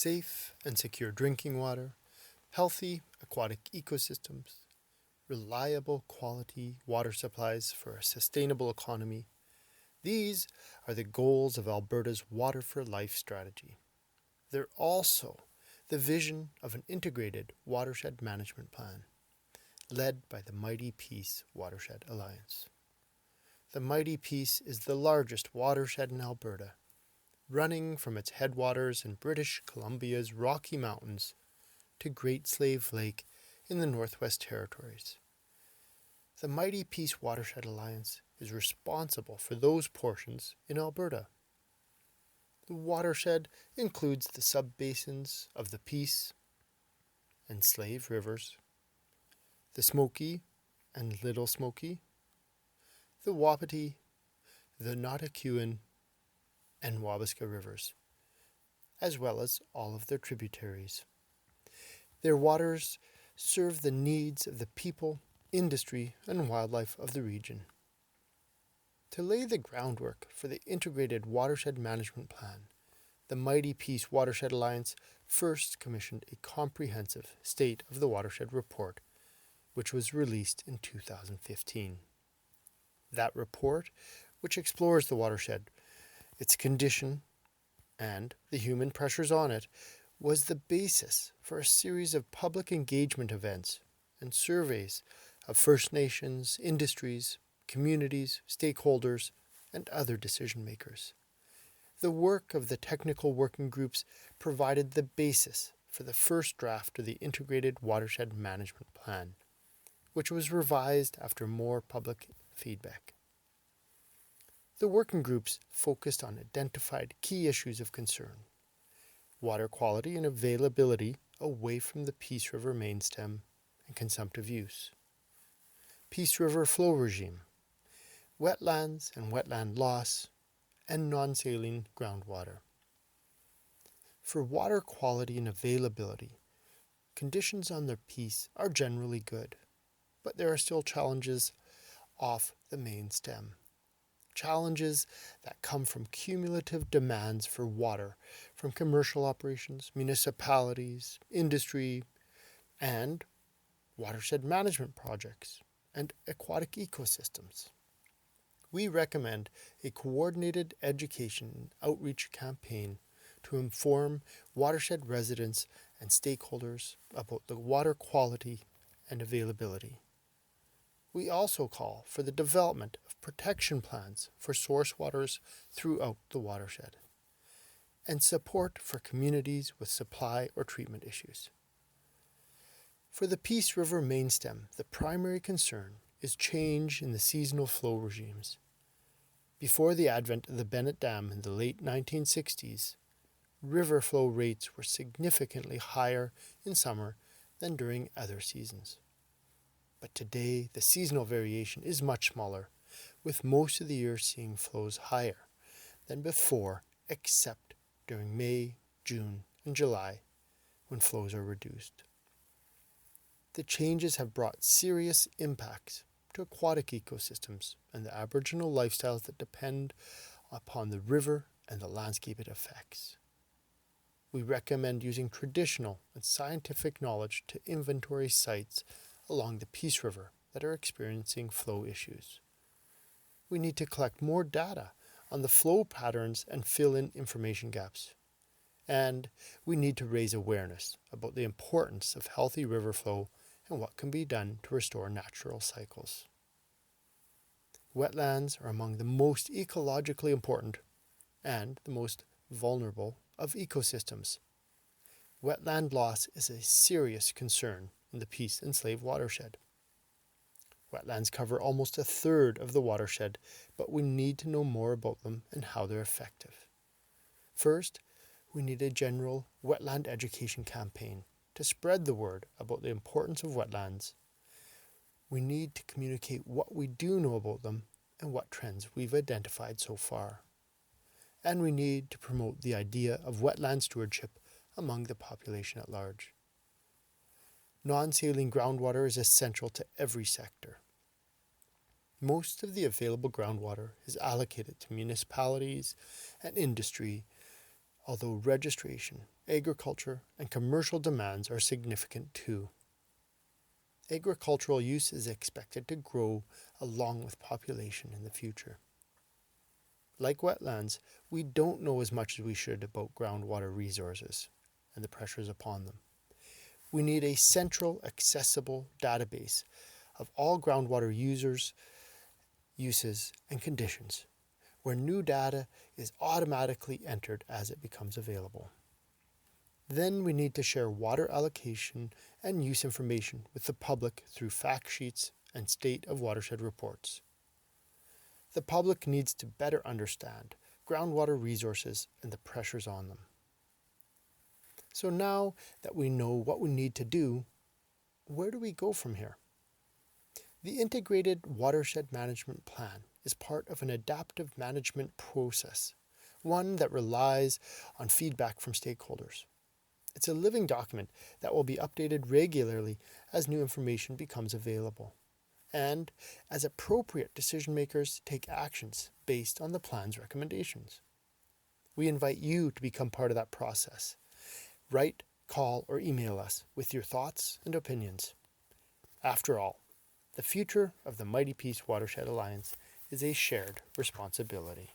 safe and secure drinking water, healthy aquatic ecosystems, reliable quality water supplies for a sustainable economy. These are the goals of Alberta's Water for Life strategy. They're also the vision of an integrated watershed management plan, led by the mighty Peace Watershed Alliance. The mighty Peace is the largest watershed in Alberta, running from its headwaters in British Columbia's Rocky Mountains to Great Slave Lake in the Northwest Territories. The mighty Peace Watershed Alliance is responsible for those portions in Alberta. The watershed includes the subbasins of the Peace and Slave rivers, the Smoky and Little Smoky, the Wapiti, the Notikewin, and Wabasca rivers, as well as all of their tributaries. Their waters serve the needs of the people, industry, and wildlife of the region. To lay the groundwork for the Integrated Watershed Management Plan, the mighty Peace Watershed Alliance first commissioned a comprehensive State of the Watershed report, which was released in 2015. That report, which explores the watershed, its condition, and the human pressures on it, was the basis for a series of public engagement events and surveys of First Nations, industries, communities, stakeholders, and other decision makers. The work of the technical working groups provided the basis for the first draft of the Integrated Watershed Management Plan, which was revised after more public feedback. The working groups focused on identified key issues of concern: water quality and availability away from the Peace River mainstem and consumptive use, Peace River flow regime, wetlands and wetland loss, and non-saline groundwater. For water quality and availability, conditions on the Peace are generally good, but there are still challenges off the main stem. Challenges that come from cumulative demands for water from commercial operations, municipalities, industry, and watershed management projects and aquatic ecosystems. We recommend a coordinated education and outreach campaign to inform watershed residents and stakeholders about the water quality and availability. We also call for the development of protection plans for source waters throughout the watershed, and support for communities with supply or treatment issues. For the Peace River mainstem, the primary concern is change in the seasonal flow regimes. Before the advent of the Bennett Dam in the late 1960s, river flow rates were significantly higher in summer than during other seasons. But today, the seasonal variation is much smaller, with most of the year seeing flows higher than before, except during May, June, and July, when flows are reduced. The changes have brought serious impacts to aquatic ecosystems and the Aboriginal lifestyles that depend upon the river and the landscape it affects. We recommend using traditional and scientific knowledge to inventory sites along the Peace River that are experiencing flow issues. We need to collect more data on the flow patterns and fill in information gaps. And we need to raise awareness about the importance of healthy river flow and what can be done to restore natural cycles. Wetlands are among the most ecologically important and the most vulnerable of ecosystems. Wetland loss is a serious concern in the Peace and Slave Watershed. Wetlands cover almost a third of the watershed, but we need to know more about them and how they're effective. First, we need a general wetland education campaign to spread the word about the importance of wetlands. We need to communicate what we do know about them and what trends we've identified so far. And we need to promote the idea of wetland stewardship among the population at large. Non-saline groundwater is essential to every sector. Most of the available groundwater is allocated to municipalities and industry although registration, agriculture, and commercial demands are significant too. Agricultural use is expected to grow along with population in the future. Like wetlands, we don't know as much as we should about groundwater resources and the pressures upon them. We need a central, accessible database of all groundwater users, uses, and conditions, where new data is automatically entered as it becomes available. Then we need to share water allocation and use information with the public through fact sheets and state of watershed reports. The public needs to better understand groundwater resources and the pressures on them. So now that we know what we need to do, where do we go from here? The Integrated Watershed Management Plan is part of an adaptive management process, one that relies on feedback from stakeholders. It's a living document that will be updated regularly as new information becomes available, and as appropriate decision makers take actions based on the plan's recommendations. We invite you to become part of that process. Write, call, or email us with your thoughts and opinions. After all, the future of the mighty Peace Watershed Alliance is a shared responsibility.